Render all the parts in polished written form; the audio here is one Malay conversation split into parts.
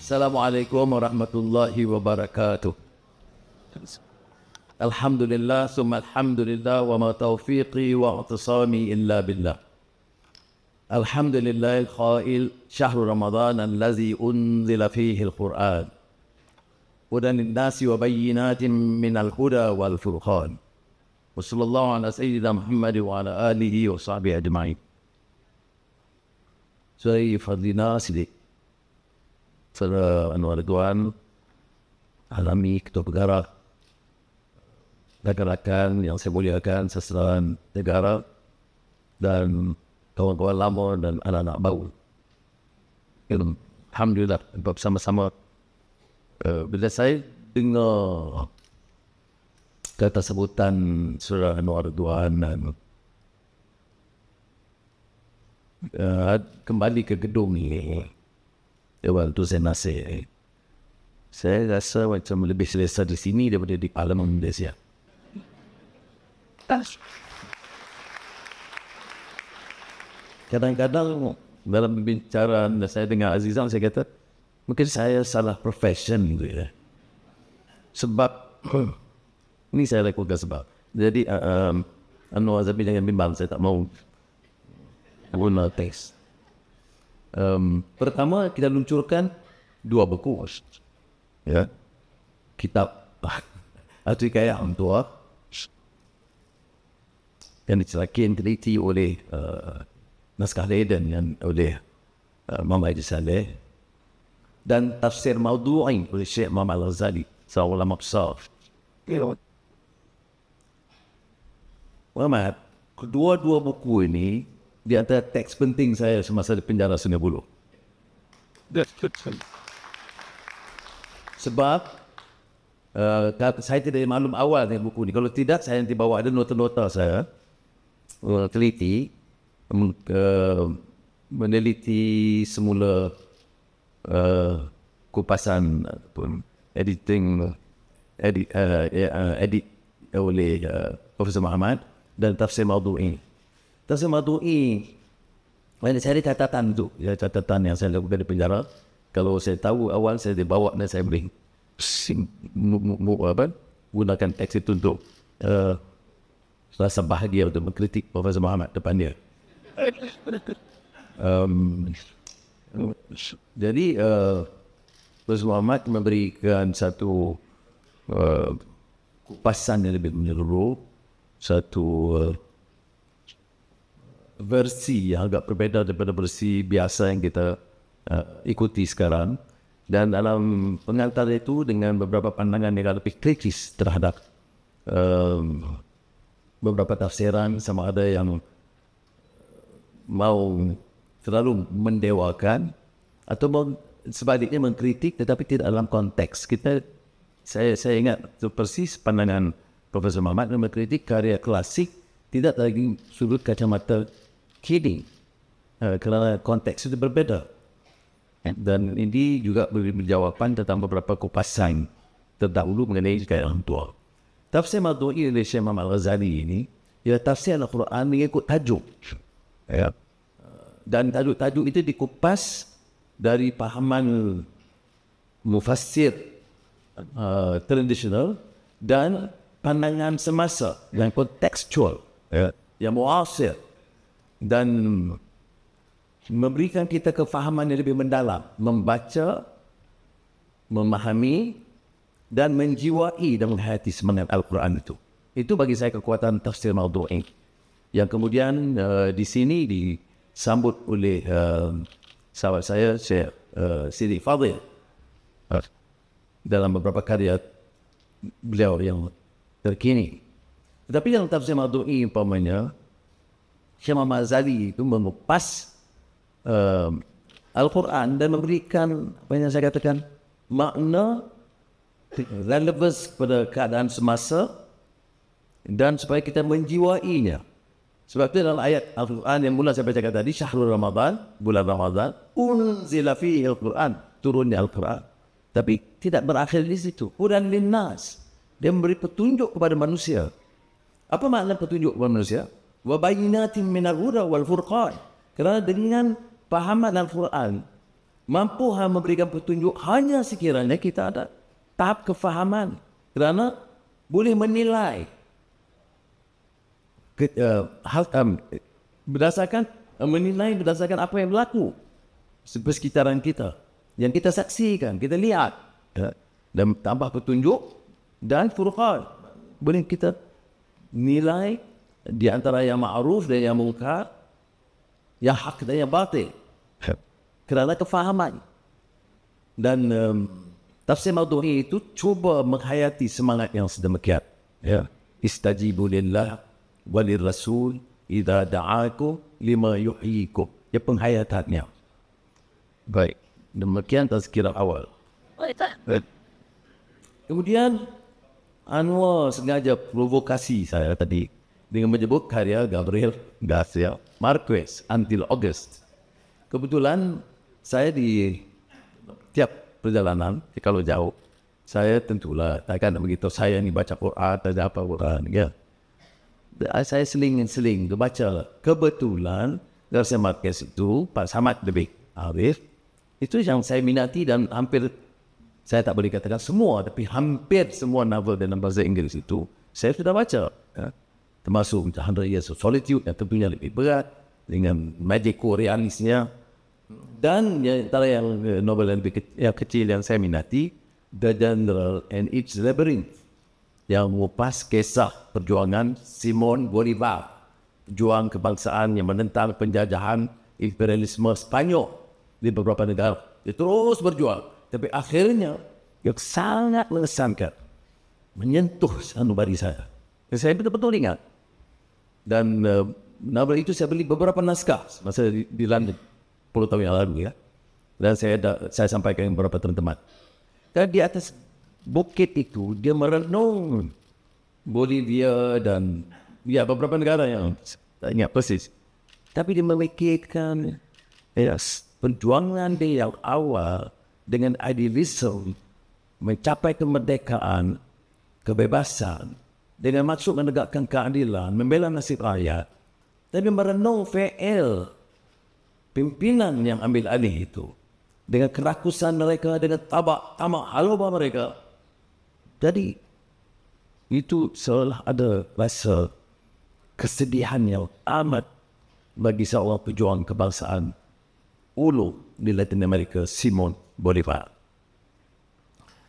Assalamualaikum warahmatullahi wabarakatuh. Alhamdulillah, summa alhamdulillah, wa ma taufiqi wa i'tisami illa billah. Alhamdulillah al-qail syahrul Ramadan allazi unzila fihi al-Qur'an. Hudan lin-nasi wa bayyinatin minal huda wal furqan. Wa sallallahu ala sayyidina Muhammad wa ala alihi wa sahbihi ajma'in. Saya Fadlina Sidik, Saudara Anwar Ridwan, alami Ketua Pengarah, rakan-rakan yang saya muliakan, sasaran negara dan kawan-kawan lama dan anak-anak baru. Alhamdulillah, bersama-sama. Bila saya dengar kata sebutan Saudara Anwar Ridwan dan kembali ke gedung ni, waktu saya nasib, saya rasa macam lebih selesa di sini daripada di Parlimen Malaysia. Kadang-kadang dalam pembicaraan saya dengan Azizan, saya kata mungkin saya salah profession gitu ya. Sebab ini saya lakukan sebab. Jadi Anwar Zabi jangan bimbang, saya tak mau guna teks. Pertama kita luncurkan 2 buku, ya, kitab Atiqah Tua yang diteliti oleh Naskah Leiden yang oleh Muhammad Haji Saleh, dan Tafsir Maudu'i oleh Syekh Muhammad Al-Ghazali, seorang ulama besar. Muhammad, kedua-dua buku ini di antara teks penting saya semasa di penjara Sungai Buloh. Sebab saya tidak maklum awal dengan buku ini. Kalau tidak, saya nanti bawa ada nota-nota saya teliti, meneliti semula kupasan ataupun edit oleh Profesor Muhammad dan Tafsir Maudu'i. Tafsir Maudu'i, saya ada catatan tu, ya, catatan yang saya lakukan di penjara. Kalau saya tahu awal, saya dibawa dan saya boleh gunakan teks itu untuk rasa bahagia untuk mengkritik Profesor Muhammad depan dia. Jadi Profesor Muhammad memberikan satu kupasan yang lebih menyeluruh, satu versi yang agak berbeza daripada versi biasa yang kita ikuti sekarang, dan dalam pengantar itu dengan beberapa pandangan yang lebih kritis terhadap beberapa tafsiran, sama ada yang mau terlalu mendewakan atau sebaliknya mengkritik tetapi tidak dalam konteks. Saya ingat persis pandangan Profesor Muhammad yang mengkritik karya klasik tidak lagi sudut kacamata kini, kerana konteks itu berbeza. Dan ini juga beri jawapan tentang beberapa kupasan terdahulu mengenai kaya orang tua. Tafsir Maudu'i oleh Syekh Muhammad Al-Ghazali ini ialah tafsir Al-Quran mengikut tajuk, ya. Dan tajuk-tajuk itu dikupas dari pahaman mufassir tradisional dan pandangan semasa yang kontekstual, ya, yang muasir, dan memberikan kita kefahaman yang lebih mendalam, membaca, memahami dan menjiwai dan menghayati semangat Al-Quran itu. Itu bagi saya kekuatan tafsir Maudu'i yang kemudian di sini disambut oleh sahabat saya Syekh Sidi Fadil dalam beberapa karya beliau yang terkini. Tetapi dalam tafsir Maudu'i umpamanya, Syekh Muhammad Al-Ghazali itu mengupas Al-Quran dan memberikan apa yang saya katakan makna relevance kepada keadaan semasa dan supaya kita menjiwainya. Sebab itu dalam ayat Al-Quran yang mula saya bacakan tadi, Syahrul Ramadan, bulan Ramadan, unzila fihi Al-Quran, turunnya Al-Quran. Tapi tidak berakhir di situ. Hudan linnas, dia memberi petunjuk kepada manusia. Apa makna petunjuk kepada manusia? Wa bayyinatin minal huda wal furqan. Kerana dengan pahaman Al-Quran mampu memberikan petunjuk hanya sekiranya kita ada tahap kefahaman, kerana boleh menilai berdasarkan apa yang berlaku sekitaran kita, yang kita saksikan, kita lihat, dan tambah petunjuk dan furqan, boleh kita nilai di antara yang ma'ruf dan yang munkar, yang hak dan yang batil, kerana kefahaman. Dan tafsir Maudhu'i itu cuba menghayati semangat yang sedemikian. Istajibu lillah walir rasul idza da'akum lima yuhyikum. Ya, penghayatannya. Baik, demikian tazkirah awal. Kemudian Anwar sengaja provokasi saya tadi dengan menyebut karya Gabriel Garcia Marquez, Until August. Kebetulan saya di tiap perjalanan, kalau jauh, saya tentulah takkan begitu saya ni baca Quran atau apa Quran, ya. Saya seling baca. Kebetulan Garcia Marquez itu Pak Samad lebih arif, itu yang saya minati, dan hampir, saya tak boleh katakan semua, tapi hampir semua novel dalam bahasa Inggeris itu saya sudah baca, ya. Termasuk 100 Years of Solitude yang tentunya lebih berat dengan magico realisnya. Dan antara yang novel yang kecil yang saya minati, The General and Its Labyrinth, yang mengupas kisah perjuangan Simon Bolivar, pejuang kebangsaan yang menentang penjajahan imperialisme Spanyol di beberapa negara. Dia terus berjuang, tapi akhirnya yang sangat mengesankan, menyentuh sanubari saya. Saya betul-betul ingat. Dan novel itu saya beli beberapa naskah masa di London 10 tahun yang lalu, ya. Dan saya sampaikan kepada beberapa teman-teman. Dan di atas bukit itu dia merenung Bolivia dan beberapa negara yang tak ingat persis. Tapi dia memikirkan perjuangan dia yang awal dengan idealisme mencapai kemerdekaan, kebebasan, dengan maksud menegakkan keadilan, membela nasib rakyat. Tapi merenung VL, pimpinan yang ambil alih itu, dengan kerakusan mereka, dengan tamak haluba mereka. Jadi itu seolah ada rasa kesedihan yang amat bagi seorang pejuang kebangsaan ulu di Latin America, Simon Bolivar.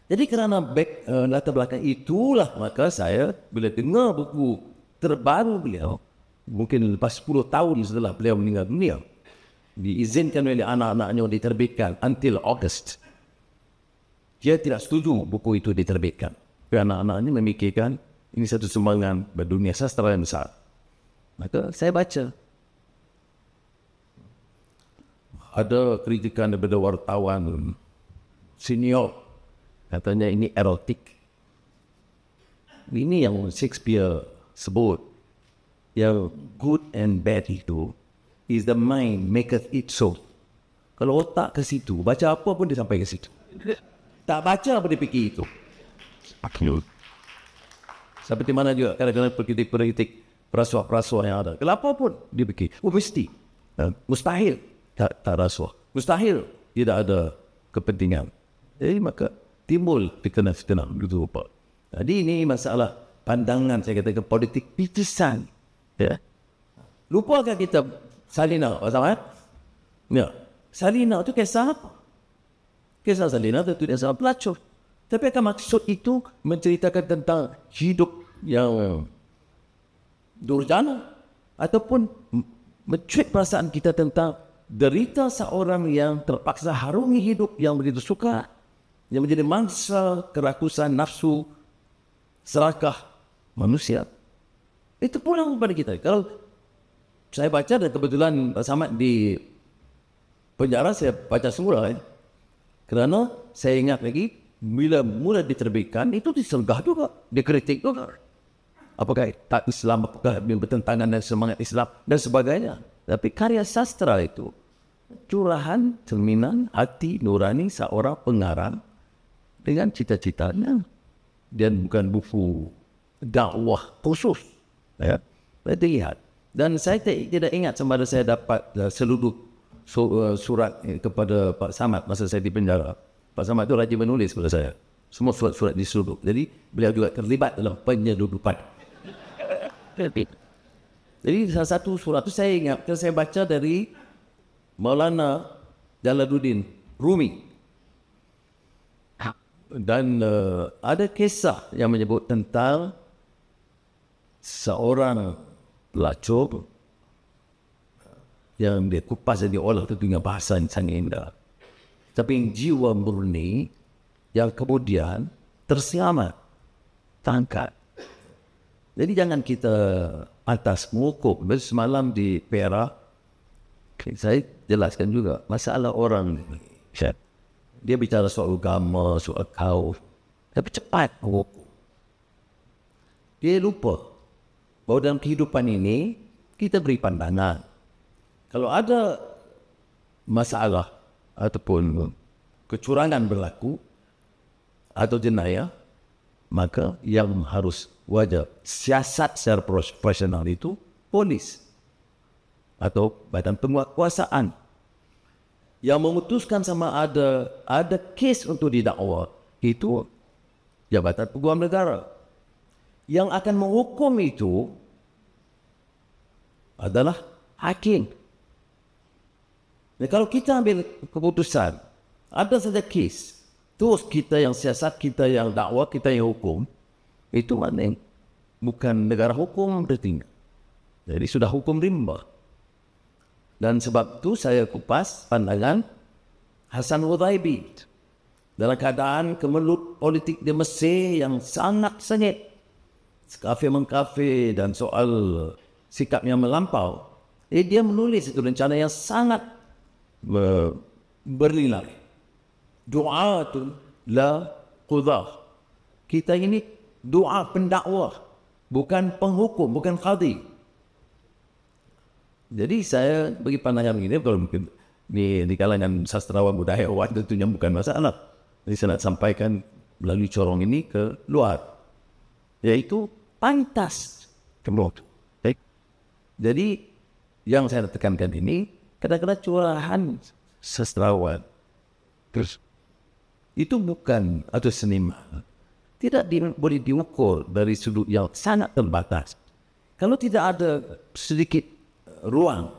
Jadi kerana latar belakang itulah, maka saya bila dengar buku terbaru beliau, mungkin lepas 10 tahun setelah beliau meninggal dunia, diizinkan oleh anak-anaknya diterbitkan Until August. Dia tidak setuju buku itu diterbitkan, kerana anak-anaknya memikirkan ini satu sumbangan berdunia sastra yang besar. Maka saya baca. Ada kritikan daripada wartawan senior, katanya ini erotik. Ini yang Shakespeare sebut, yang good and bad itu is the mind maketh it so. Kalau otak ke situ, baca apa pun dia sampai ke situ. Tak baca apa dia fikir itu. Seperti mana juga kadang-kadang politik perasuah-perasuah yang ada. Kenapa pun dia fikir, mesti, mustahil tak rasuah, mustahil tidak ada kepentingan. Jadi maka timbul fitnah-fitnah begitu rupa. Jadi ini masalah pandangan, saya katakan politik pitisan. Ya. Lupakah kita Salina, Pak Samad? Ya. Salina itu kisah apa? Kisah Salina itu tidak sangat pelacur. Tapi akan maksud itu menceritakan tentang hidup yang durjana, ataupun mencuit perasaan kita tentang derita seorang yang terpaksa harungi hidup yang begitu sukar, yang menjadi mangsa kerakusan nafsu serakah manusia. Itu pulang kepada kita. Kalau saya baca, dan kebetulan Samad di penjara, saya baca semula. Kerana saya ingat lagi, bila mula diterbitkan, itu diselgah juga, dikritik juga. Apakah tak Islam, apakah bertentangan dengan semangat Islam dan sebagainya. Tapi karya sastra itu curahan cerminan hati nurani seorang pengarang dengan cita-citanya, dan bukan buku dakwah khusus. Ya, saya lihat. Dan saya tidak ingat sama ada saya dapat seluruh surat kepada Pak Samad masa saya di penjara. Pak Samad itu rajin menulis kepada saya. Semua surat-surat diseludup. Jadi beliau juga terlibat dalam penyeludupan. Jadi salah satu surat itu saya ingat, saya baca dari Maulana Jalaluddin Rumi. Dan ada kisah yang menyebut tentang seorang pelacur yang dia kupas dan diolah itu dengan bahasa yang sangat indah. Tapi yang jiwa murni yang kemudian terselamat, tangkap. Jadi jangan kita atas mengukuh. Semalam di Perak, saya jelaskan juga masalah orang ini. Dia bicara soal agama, soal kaum, tapi cepat mengukuh. Dia lupa bahawa dalam kehidupan ini kita beri pandangan. Kalau ada masalah ataupun kecurangan berlaku atau jenayah, maka yang harus wajib siasat secara profesional itu polis atau badan penguasaan yang memutuskan sama ada kes untuk didakwa itu Jabatan Peguam Negara. Yang akan menghukum itu adalah hakim. Dan kalau kita ambil keputusan, ada saja kes, terus kita yang siasat, kita yang dakwa, kita yang hukum, itu maknanya bukan negara hukum berarti. Jadi sudah hukum rimba. Dan sebab itu saya kupas pandangan Hasan Hudaibi dalam keadaan kemelut politik di Mesir yang sangat sengit, kafir-mengkafir dan soal sikap yang melampau. Dia menulis itu rencana yang sangat bernilai. Du'atun la qudah. Kita ini doa pendakwah, bukan penghukum, bukan qadhi. Jadi saya bagi pandangan ini, kalau mungkin di kalangan sastrawan budayawan tentunya bukan masalah. Jadi saya nak sampaikan melalui corong ini ke luar, yaitu pantas keluar. Jadi yang saya tekankan ini kadang-kadang curahan sastrawan terus itu bukan atau seniman tidak boleh diukur dari sudut yang sangat terbatas. Kalau tidak ada sedikit ruang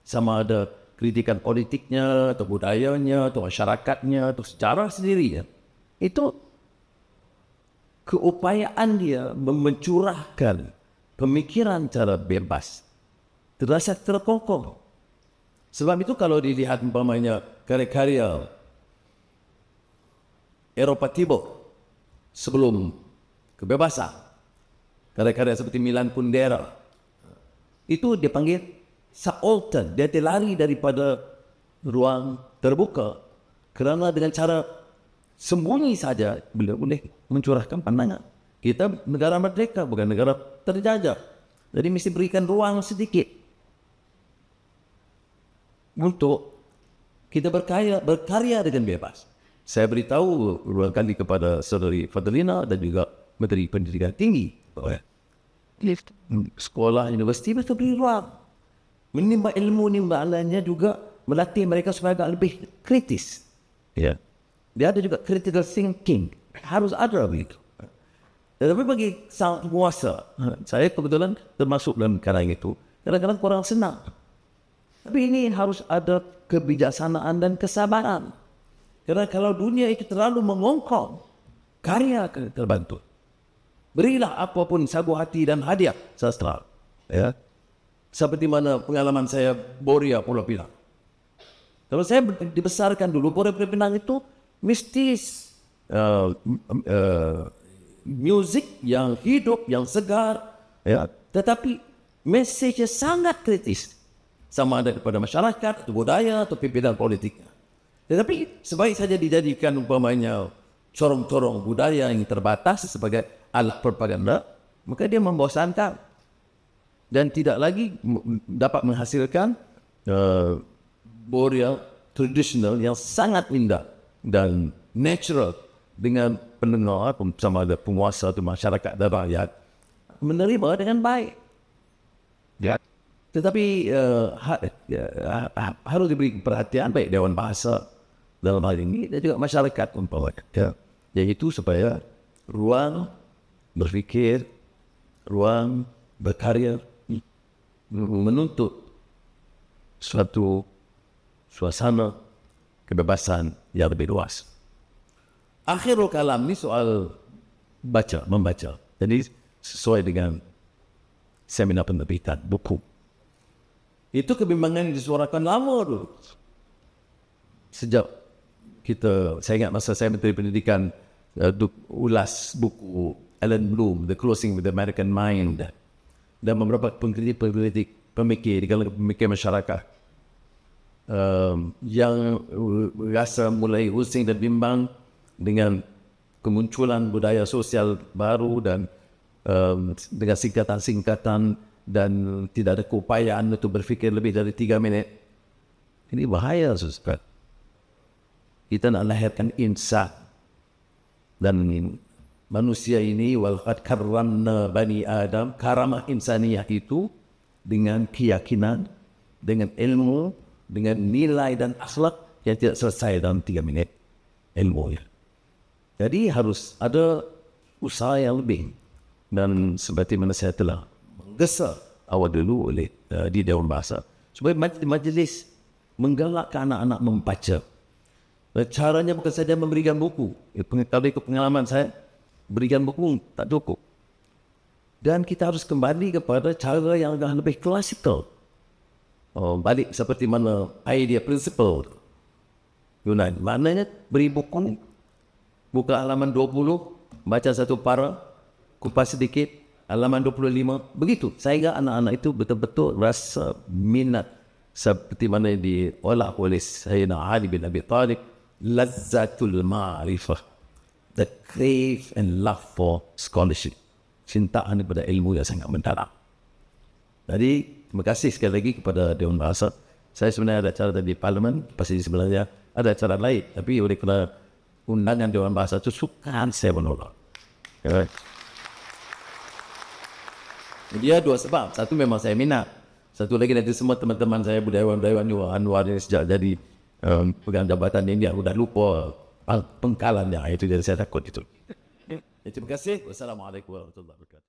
sama ada kritikan politiknya atau budayanya atau masyarakatnya atau sejarah sendiri, itu keupayaan dia mencurahkan pemikiran cara bebas terasa terkongkong. Sebab itu kalau dilihat umpamanya karya-karya Eropah Timur sebelum kebebasan, karya-karya seperti Milan Kundera, itu dipanggil subaltern. Dia lari daripada ruang terbuka kerana dengan cara sembunyi saja beliau boleh mencurahkan pandangan. Kita negara merdeka, bukan negara terjajah. Jadi mesti berikan ruang sedikit untuk kita berkarya dengan bebas. Saya beritahu berulang kali kepada Saudari Fadlina dan juga Menteri Pendidikan Tinggi bahawa sekolah, universiti betul beri ruang. Menimba ilmu, menimba alamnya juga melatih mereka supaya agak lebih kritis. Ya. Dia ada juga critical thinking. Harus ada begitu. Tetapi bagi sang penguasa, saya kebetulan termasuk dalam kalangan itu, kadang-kadang kurang senang. Tapi ini harus ada kebijaksanaan dan kesabaran. Karena kalau dunia itu terlalu mengongkong, karya akan terbantu. Berilah apapun sagu hati dan hadiah sastra. Ya. Seperti mana pengalaman saya Boria Pulau Pinang. Kalau saya dibesarkan dulu, Boria Pulau Pinang itu mistis. Musik yang hidup, yang segar. Ya. Tetapi mesejnya sangat kritis. Sama ada kepada masyarakat, atau budaya, atau pimpinan politiknya. Tetapi sebaik saja dijadikan umpamanya corong-corong budaya yang terbatas sebagai alat propaganda, maka dia membosankan dan tidak lagi dapat menghasilkan Boria tradisional yang sangat indah dan natural dengan pendengar sama ada penguasa atau masyarakat dan rakyat menerima dengan baik. Ya. Tetapi harus diberi perhatian baik Dewan Bahasa dalam hal ini dan juga masyarakat umpamanya, yaitu supaya ruang berfikir, ruang berkarya menuntut suatu suasana kebebasan yang lebih luas. Akhirul kalam ni soal membaca. Jadi sesuai dengan seminar penerbitan buku. Itu kebimbangan yang disuarakan lama dulu. Sejak saya ingat masa saya Menteri Pendidikan ulas buku Alan Bloom, The Closing with the American Mind, dan beberapa pengkritik pemikir di kalangan pemikir masyarakat yang rasa mulai pusing dan bimbang dengan kemunculan budaya sosial baru dan dengan singkatan-singkatan dan tidak ada keupayaan untuk berfikir lebih dari 3 minit. Ini bahaya, saudara. Kita nak lahirkan insan, dan manusia ini walaqad karramna bani Adam, karamah insaniyah itu dengan keyakinan, dengan ilmu, dengan nilai dan akhlak yang tidak selesai dalam 3 minit ilmunya. Jadi harus ada usaha yang lebih, dan seperti mana saya telah menggesa awal dulu di Dewan Bahasa supaya majlis menggalakkan anak-anak membaca. Caranya bukan saja memberikan buku. Kalau ikut pengalaman saya, berikan buku tak cukup. Dan kita harus kembali kepada cara yang dah lebih klasikal. Balik seperti mana idea principle Yunani. Maknanya beri buku, buka halaman 20, baca satu para, kupas sedikit, halaman 25. Begitu. Sehingga anak-anak itu betul-betul rasa minat. Seperti mana diolah oleh Sayyidina Ali bin Abi Talib, lazzatul ma'rifah, the crave and love for scholarship, cintaan kepada ilmu yang sangat mendalam. Jadi terima kasih sekali lagi kepada Dewan Bahasa. Saya sebenarnya ada acara di Parlimen, pasti sebenarnya ada acara lain, tapi oleh kerana undangan Dewan Bahasa itu sukar saya menolak. Dia dua sebab. Satu memang saya minat. Satu lagi nanti semua teman-teman saya budayawan-budayawan Anwar ini sejak jadi pegang jabatan ini aku dah lupa pengkalannya. Itu jadi saya takut itu. Terima kasih. Wassalamualaikum warahmatullahi wabarakatuh.